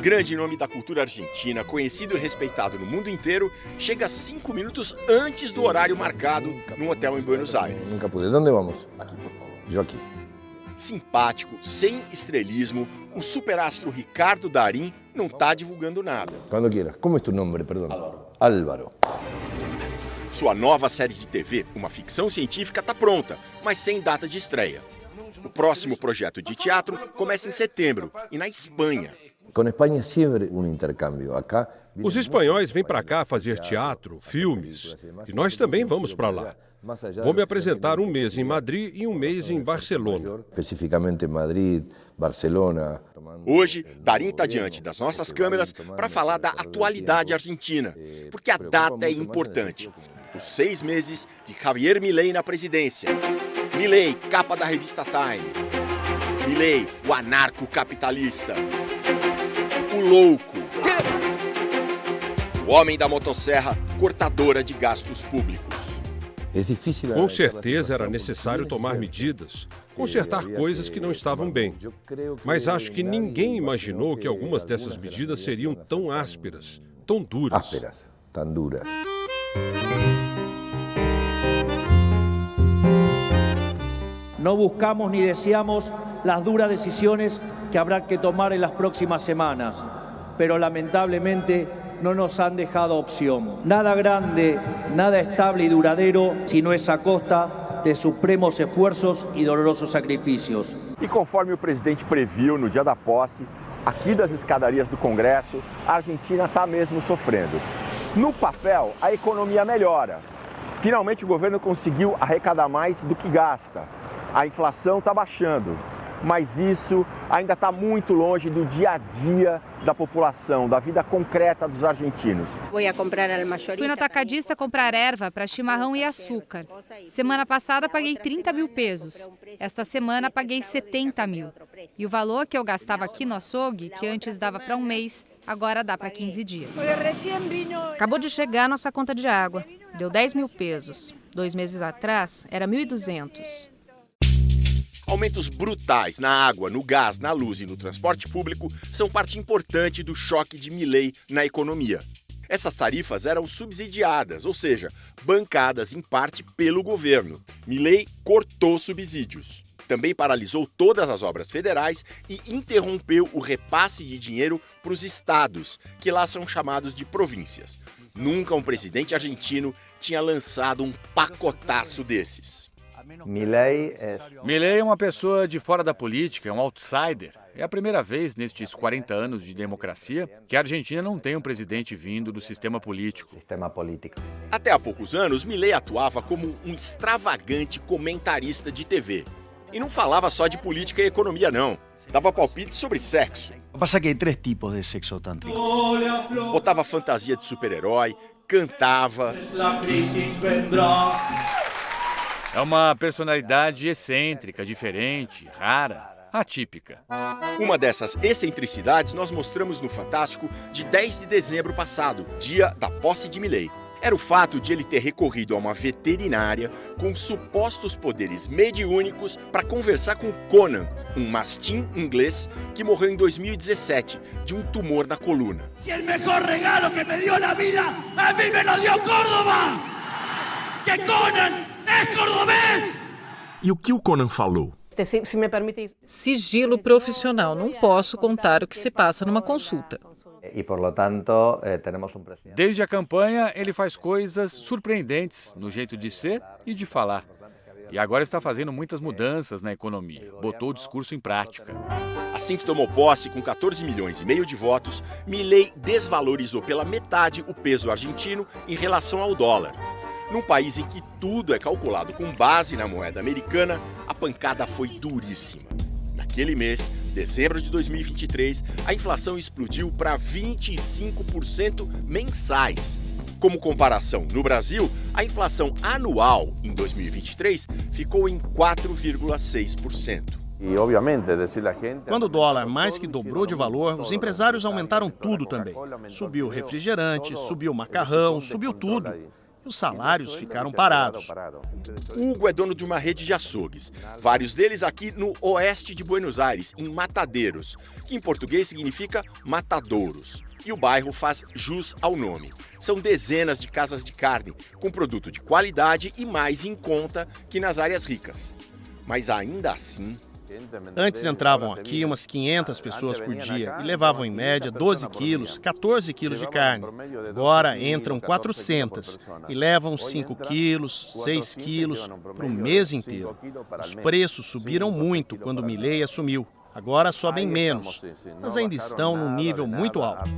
grande nome da cultura argentina, conhecido e respeitado no mundo inteiro, chega 5 minutos antes do horário marcado num hotel em Buenos Aires. Nunca pude. ¿Dónde vamos? Aqui, por favor. Eu aqui. Simpático, sem estrelismo, o superastro Ricardo Darín não está divulgando nada. Quando quieras. Como é tu nome, perdão? Álvaro. Sua nova série de TV, uma ficção científica, está pronta, mas sem data de estreia. O próximo projeto de teatro começa em setembro e na Espanha. Com Espanha sempre um intercâmbio. Acá os espanhóis vêm para cá fazer teatro, filmes, e nós também vamos para lá. Vou me apresentar um mês em Madrid e um mês em Barcelona. Especificamente em Madrid, Barcelona. Hoje, Darín está diante das nossas câmeras para falar da atualidade argentina, porque a data é importante. Os 6 meses de Javier Milei na presidência. Milei, capa da revista Time. Milei, o anarcocapitalista. O louco. O homem da motosserra, cortadora de gastos públicos. Com certeza era necessário tomar medidas, consertar coisas que não estavam bem. Mas acho que ninguém imaginou que algumas dessas medidas seriam tão ásperas, tão duras. Ásperas, tão duras. No buscamos ni deseamos las duras decisiones que habrá que tomar en las próximas semanas, pero lamentablemente no nos han dejado opción. Nada grande, nada estable y duradero, sino es a costa de supremos esfuerzos y dolorosos sacrificios. E conforme o presidente previu no dia da posse, aqui das escadarias do Congresso, a Argentina está mesmo sofrendo. No papel, a economia melhora. Finalmente o governo conseguiu arrecadar mais do que gasta. A inflação está baixando, mas isso ainda está muito longe do dia a dia da população, da vida concreta dos argentinos. Fui no atacadista comprar erva para chimarrão e açúcar. Semana passada paguei 30 mil pesos. Esta semana paguei 70 mil. E o valor que eu gastava aqui no açougue, que antes dava para um mês, agora dá para 15 dias. Acabou de chegar nossa conta de água. Deu 10 mil pesos. 2 meses atrás era 1.200. Aumentos brutais na água, no gás, na luz e no transporte público são parte importante do choque de Milei na economia. Essas tarifas eram subsidiadas, ou seja, bancadas em parte pelo governo. Milei cortou subsídios. Também paralisou todas as obras federais e interrompeu o repasse de dinheiro para os estados, que lá são chamados de províncias. Nunca um presidente argentino tinha lançado um pacotaço desses. Milei é uma pessoa de fora da política, é um outsider. É a primeira vez nestes 40 anos de democracia que a Argentina não tem um presidente vindo do sistema político. Até há poucos anos, Milei atuava como um extravagante comentarista de TV. E não falava só de política e economia, não. Dava palpite sobre sexo. Pasa que hay 3 tipos de sexo tántrico. Botava fantasia de super-herói, cantava. É uma personalidade excêntrica, diferente, rara, atípica. Uma dessas excentricidades nós mostramos no Fantástico de 10 de dezembro passado, dia da posse de Milei. Era o fato de ele ter recorrido a uma veterinária com supostos poderes mediúnicos para conversar com Conan, um mastim inglês que morreu em 2017 de um tumor na coluna. Se o melhor regalo que me deu na vida, a mim me lo deu Córdoba! Que Conan é cordobês! E o que o Conan falou? Sigilo profissional. Não posso contar o que se passa numa consulta. Desde a campanha, ele faz coisas surpreendentes no jeito de ser e de falar. E agora está fazendo muitas mudanças na economia. Botou o discurso em prática. Assim que tomou posse, com 14 milhões e meio de votos, Milei desvalorizou pela metade o peso argentino em relação ao dólar. Num país em que tudo é calculado com base na moeda americana, a pancada foi duríssima. Naquele mês, dezembro de 2023, a inflação explodiu para 25% mensais. Como comparação, no Brasil, a inflação anual em 2023 ficou em 4,6%. Quando o dólar mais que dobrou de valor, os empresários aumentaram tudo também. Subiu o refrigerante, subiu o macarrão, subiu tudo. os salários ficaram parados. Hugo é dono de uma rede de açougues, vários deles aqui no oeste de Buenos Aires, em Matadeiros, que em português significa matadouros. E o bairro faz jus ao nome. São dezenas de casas de carne, com produto de qualidade e mais em conta que nas áreas ricas. Mas ainda assim... Antes entravam aqui umas 500 pessoas por dia e levavam em média 12 quilos, 14 quilos de carne. Agora entram 400 e levam 5 quilos, 6 quilos para o mês inteiro. Os preços subiram muito quando Milei assumiu. Agora sobem menos, mas ainda estão num nível muito alto.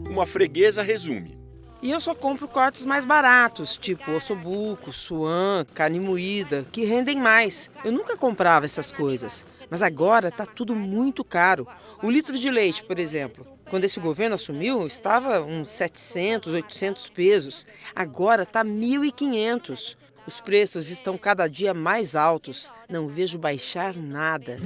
Uma freguesa resume. E eu só compro cortes mais baratos, tipo ossobuco, suã, carne moída, que rendem mais. Eu nunca comprava essas coisas, mas agora tá tudo muito caro. O litro de leite, por exemplo, quando esse governo assumiu, estava uns 700, 800 pesos. Agora tá 1.500. Os preços estão cada dia mais altos. Não vejo baixar nada.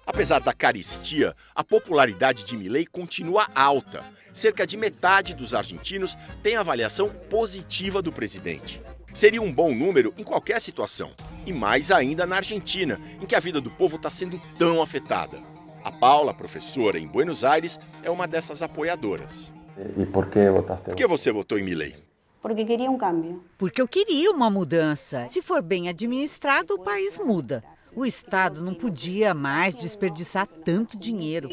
Apesar da carestia, a popularidade de Milei continua alta. Cerca de metade dos argentinos tem avaliação positiva do presidente. Seria um bom número em qualquer situação, e mais ainda na Argentina, em que a vida do povo está sendo tão afetada. A Paula, professora em Buenos Aires, é uma dessas apoiadoras. E por que votaste? Por que você votou em Milei? Porque queria um câmbio. Porque eu queria uma mudança. Se for bem administrado, o país muda. O Estado não podia mais desperdiçar tanto dinheiro.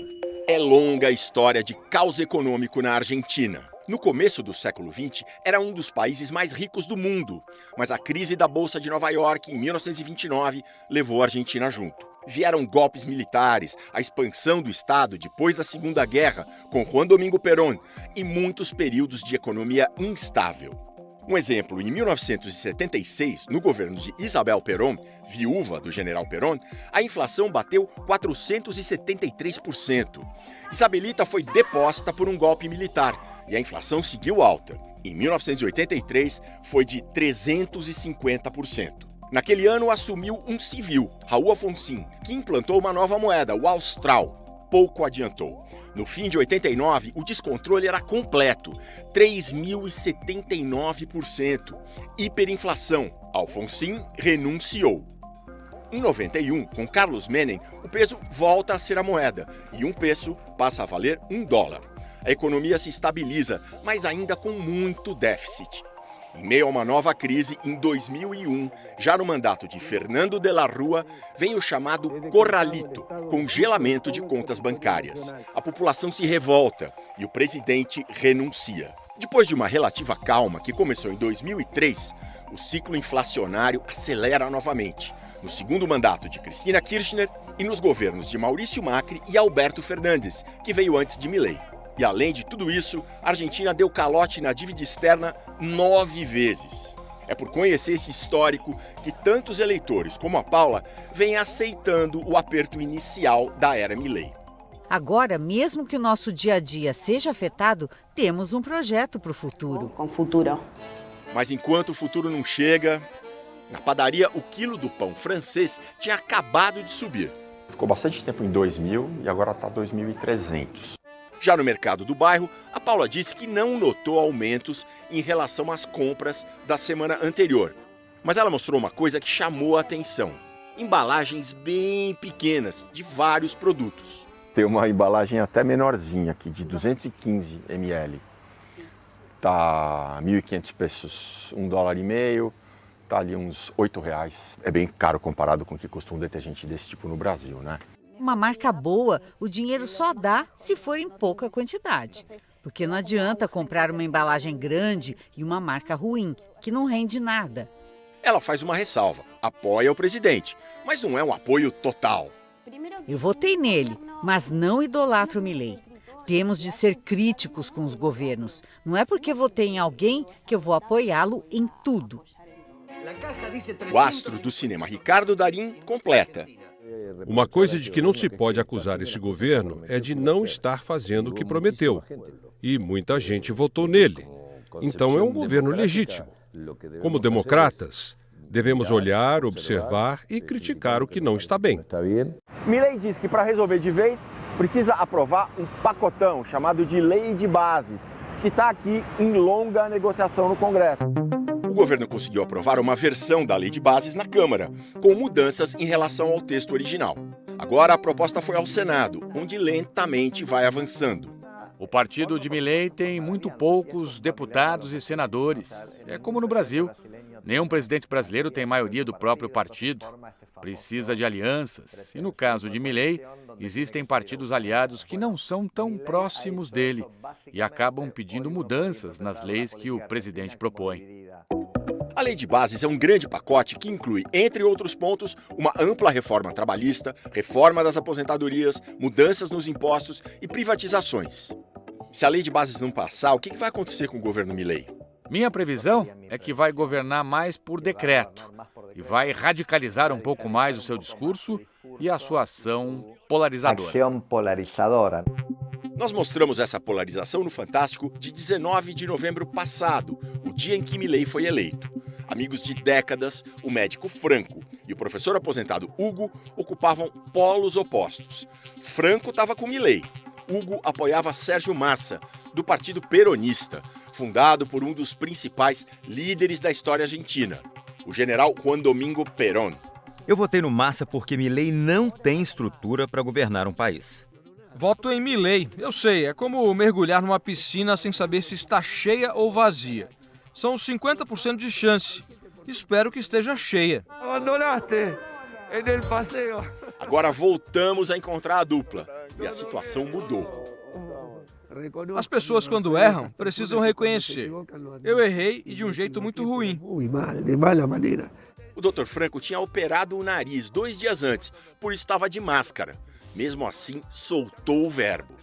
É longa a história de caos econômico na Argentina. No começo do século XX, era um dos países mais ricos do mundo. Mas a crise da Bolsa de Nova York, em 1929, levou a Argentina junto. Vieram golpes militares, a expansão do Estado depois da Segunda Guerra, com Juan Domingo Perón, e muitos períodos de economia instável. Um exemplo, em 1976, no governo de Isabel Perón, viúva do general Perón, a inflação bateu 473%. Isabelita foi deposta por um golpe militar e a inflação seguiu alta. Em 1983, foi de 350%. Naquele ano, assumiu um civil, Raul Alfonsín, que implantou uma nova moeda, o Austral. Pouco adiantou. No fim de 89, o descontrole era completo, 3.079%. Hiperinflação. Alfonsín renunciou. Em 91, com Carlos Menem, o peso volta a ser a moeda e um peso passa a valer $1. A economia se estabiliza, mas ainda com muito déficit. Em meio a uma nova crise, em 2001, já no mandato de Fernando de la Rúa, vem o chamado corralito, congelamento de contas bancárias. A população se revolta e o presidente renuncia. Depois de uma relativa calma que começou em 2003, o ciclo inflacionário acelera novamente, no segundo mandato de Cristina Kirchner e nos governos de Maurício Macri e Alberto Fernandes, que veio antes de Milei. E além de tudo isso, a Argentina deu calote na dívida externa 9 vezes. É por conhecer esse histórico que tantos eleitores como a Paula vêm aceitando o aperto inicial da era Milei. Agora, mesmo que o nosso dia a dia seja afetado, temos um projeto para o futuro. Com futuro. Mas enquanto o futuro não chega, na padaria o quilo do pão francês tinha acabado de subir. Ficou bastante tempo em 2.000 e agora está 2.300. Já no mercado do bairro, a Paula disse que não notou aumentos em relação às compras da semana anterior. Mas ela mostrou uma coisa que chamou a atenção. Embalagens bem pequenas de vários produtos. Tem uma embalagem até menorzinha aqui, de 215 ml. Tá 1.500 pesos, $1,50, tá ali uns R$8. É bem caro comparado com o que custa um detergente desse tipo no Brasil, né? Uma marca boa, o dinheiro só dá se for em pouca quantidade. Porque não adianta comprar uma embalagem grande e uma marca ruim, que não rende nada. Ela faz uma ressalva, apoia o presidente, mas não é um apoio total. Eu votei nele, mas não idolatro Milei. Temos de ser críticos com os governos. Não é porque votei em alguém que eu vou apoiá-lo em tudo. O astro do cinema Ricardo Darín completa. Uma coisa de que não se pode acusar esse governo é de não estar fazendo o que prometeu. E muita gente votou nele. Então é um governo legítimo. Como democratas, devemos olhar, observar e criticar o que não está bem. Milei diz que para resolver de vez, precisa aprovar um pacotão chamado de Lei de Bases, que está aqui em longa negociação no Congresso. O governo conseguiu aprovar uma versão da Lei de Bases na Câmara, com mudanças em relação ao texto original. Agora a proposta foi ao Senado, onde lentamente vai avançando. O partido de Milei tem muito poucos deputados e senadores. É como no Brasil. Nenhum presidente brasileiro tem maioria do próprio partido. Precisa de alianças. E no caso de Milei, existem partidos aliados que não são tão próximos dele e acabam pedindo mudanças nas leis que o presidente propõe. A Lei de Bases é um grande pacote que inclui, entre outros pontos, uma ampla reforma trabalhista, reforma das aposentadorias, mudanças nos impostos e privatizações. Se a Lei de Bases não passar, o que vai acontecer com o governo Milei? Minha previsão é que vai governar mais por decreto e vai radicalizar um pouco mais o seu discurso e a sua ação polarizadora. Nós mostramos essa polarização no Fantástico de 19 de novembro passado, o dia em que Milei foi eleito. Amigos de décadas, o médico Franco e o professor aposentado Hugo ocupavam polos opostos. Franco estava com Milei. Hugo apoiava Sérgio Massa, do Partido Peronista, fundado por um dos principais líderes da história argentina, o general Juan Domingo Perón. Eu votei no Massa porque Milei não tem estrutura para governar um país. Voto em Milei. Eu sei, é como mergulhar numa piscina sem saber se está cheia ou vazia. São 50% de chance. Espero que esteja cheia. Abandonaste en el paseo. Agora voltamos a encontrar a dupla e a situação mudou. As pessoas, quando erram, precisam reconhecer. Eu errei e de um jeito muito ruim. De mala maneira. O Dr. Franco tinha operado o nariz 2 dias antes, por isso estava de máscara. Mesmo assim, soltou o verbo.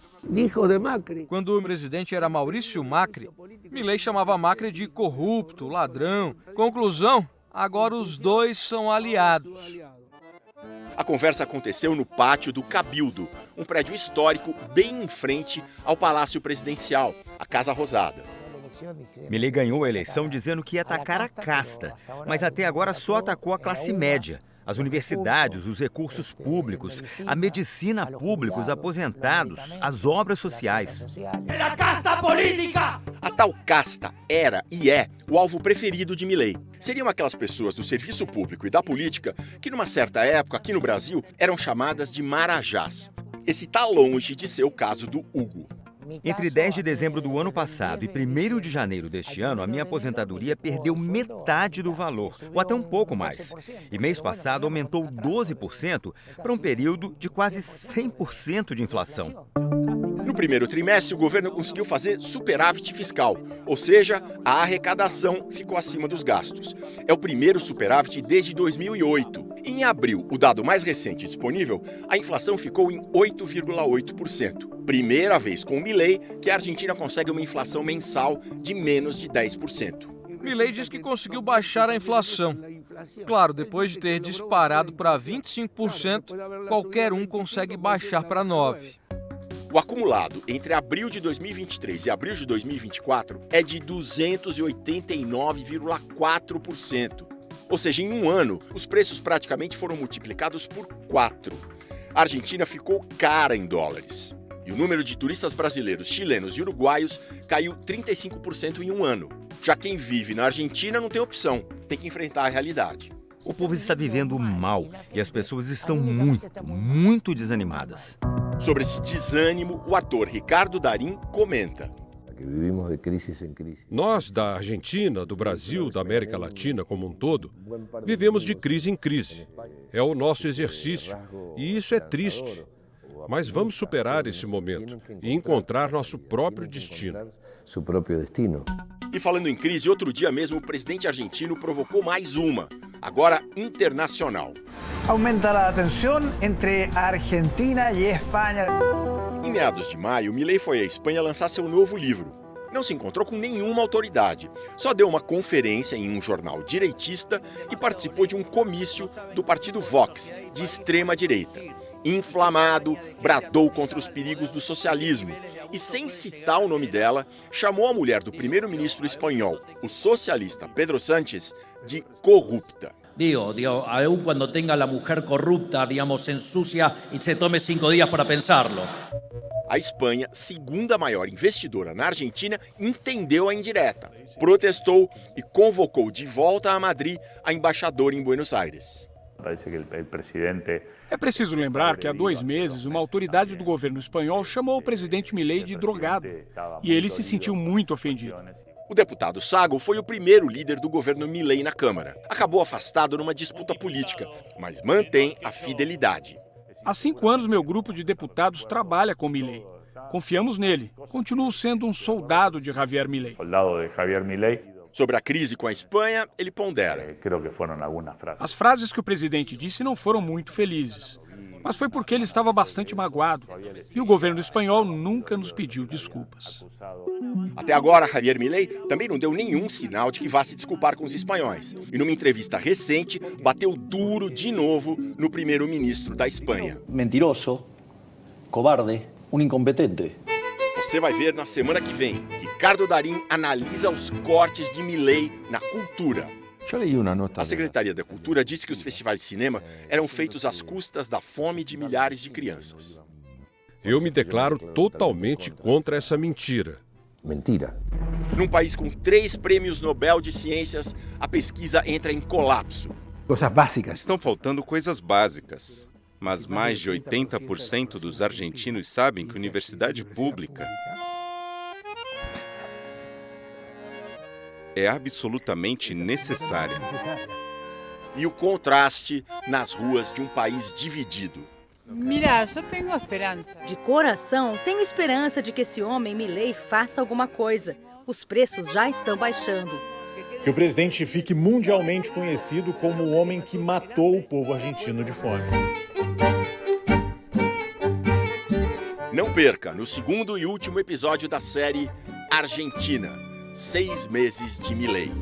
Quando o presidente era Maurício Macri, Milei chamava Macri de corrupto, ladrão. Conclusão, agora os dois são aliados. A conversa aconteceu no pátio do Cabildo, um prédio histórico bem em frente ao Palácio Presidencial, a Casa Rosada. Milei ganhou a eleição dizendo que ia atacar a casta, mas até agora só atacou a classe média. As universidades, os recursos públicos, a medicina pública, os aposentados, as obras sociais. A casta política! A tal casta era e é o alvo preferido de Milei. Seriam aquelas pessoas do serviço público e da política que, numa certa época, aqui no Brasil, eram chamadas de marajás. Esse está longe de ser o caso do Hugo. Entre 10 de dezembro do ano passado e 1º de janeiro deste ano, a minha aposentadoria perdeu metade do valor, ou até um pouco mais. E mês passado aumentou 12% para um período de quase 100% de inflação. No primeiro trimestre, o governo conseguiu fazer superávit fiscal, ou seja, a arrecadação ficou acima dos gastos. É o primeiro superávit desde 2008. Em abril, o dado mais recente disponível, a inflação ficou em 8,8%. Primeira vez com o Milei que a Argentina consegue uma inflação mensal de menos de 10%. Milei diz que conseguiu baixar a inflação. Claro, depois de ter disparado para 25%, qualquer um consegue baixar para 9%. O acumulado entre abril de 2023 e abril de 2024 é de 289,4%. Ou seja, em um ano, os preços praticamente foram multiplicados por 4. A Argentina ficou cara em dólares. E o número de turistas brasileiros, chilenos e uruguaios caiu 35% em um ano. Já quem vive na Argentina não tem opção, tem que enfrentar a realidade. O povo está vivendo mal e as pessoas estão muito desanimadas. Sobre esse desânimo, o ator Ricardo Darín comenta. Nós, da Argentina, do Brasil, da América Latina como um todo, vivemos de crise em crise. É o nosso exercício e isso é triste. Mas vamos superar esse momento e encontrar nosso próprio destino. E falando em crise, outro dia mesmo o presidente argentino provocou mais uma, agora internacional. Aumenta a tensão entre a Argentina e a Espanha. Em meados de maio, Milei foi à Espanha lançar seu novo livro. Não se encontrou com nenhuma autoridade, só deu uma conferência em um jornal direitista e participou de um comício do partido Vox, de extrema-direita. Inflamado, bradou contra os perigos do socialismo e, sem citar o nome dela, chamou a mulher do primeiro-ministro espanhol, o socialista Pedro Sánchez, de corrupta. Aún cuando tenga la mujer corrupta, se ensucia y se tome 5 días para pensarlo. A Espanha, segunda maior investidora na Argentina, entendeu a indireta, protestou e convocou de volta a Madrid a embaixadora em Buenos Aires. É preciso lembrar que há 2 meses uma autoridade do governo espanhol chamou o presidente Milei de drogado e ele se sentiu muito ofendido. O deputado Sago foi o primeiro líder do governo Milei na Câmara. Acabou afastado numa disputa política, mas mantém a fidelidade. Há 5 anos meu grupo de deputados trabalha com Milei. Confiamos nele. Continuo sendo um soldado de Javier Milei. Sobre a crise com a Espanha, ele pondera. As frases que o presidente disse não foram muito felizes, mas foi porque ele estava bastante magoado e o governo espanhol nunca nos pediu desculpas. Até agora, Javier Milei também não deu nenhum sinal de que vá se desculpar com os espanhóis. E numa entrevista recente, bateu duro de novo no primeiro-ministro da Espanha. Mentiroso, cobarde, incompetente. Você vai ver na semana que vem. Ricardo Darín analisa os cortes de Milei na cultura. A Secretaria da Cultura disse que os festivais de cinema eram feitos às custas da fome de milhares de crianças. Eu me declaro totalmente contra essa mentira. Mentira. Num país com 3 prêmios Nobel de Ciências, a pesquisa entra em colapso. Coisas básicas. Estão faltando coisas básicas. Mas mais de 80% dos argentinos sabem que universidade pública é absolutamente necessária. E o contraste nas ruas de um país dividido. Mira, eu tenho esperança. De coração, tenho esperança de que esse homem, Milei, faça alguma coisa. Os preços já estão baixando. Que o presidente fique mundialmente conhecido como o homem que matou o povo argentino de fome. Não perca no 2º e último episódio da série Argentina, 6 meses de Milei.